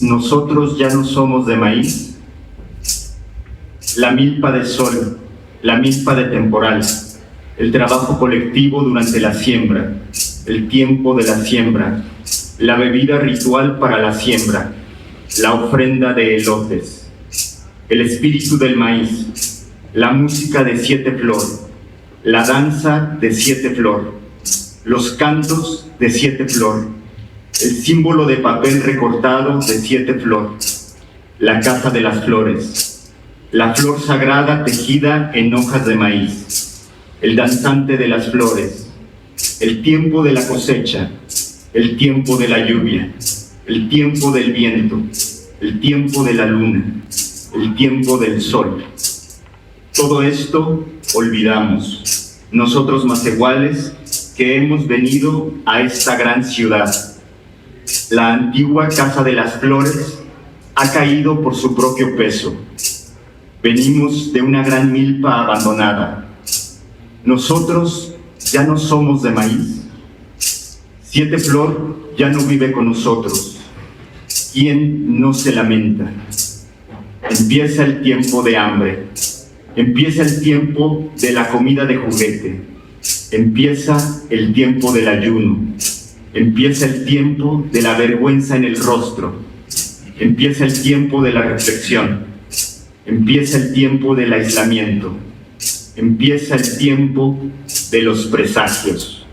Nosotros ya no somos de maíz. La milpa de sol, la milpa de temporal, el trabajo colectivo durante la siembra, el tiempo de la siembra, la bebida ritual para la siembra, la ofrenda de elotes, el espíritu del maíz, la música de 7 flor, la danza de 7 flor, los cantos de 7 flor, el símbolo de papel recortado de 7 flor, la casa de las flores, la flor sagrada tejida en hojas de maíz, el danzante de las flores, el tiempo de la cosecha, el tiempo de la lluvia, el tiempo del viento, el tiempo de la luna, el tiempo del sol. Todo esto olvidamos, nosotros masiguales que hemos venido a esta gran ciudad. La antigua Casa de las Flores ha caído por su propio peso. Venimos de una gran milpa abandonada. Nosotros ya no somos de maíz. 7 flor ya no vive con nosotros. ¿Quién no se lamenta? Empieza el tiempo de hambre. Empieza el tiempo de la comida de juguete. Empieza el tiempo del ayuno. Empieza el tiempo de la vergüenza en el rostro. Empieza el tiempo de la reflexión. Empieza el tiempo del aislamiento. Empieza el tiempo de los presagios.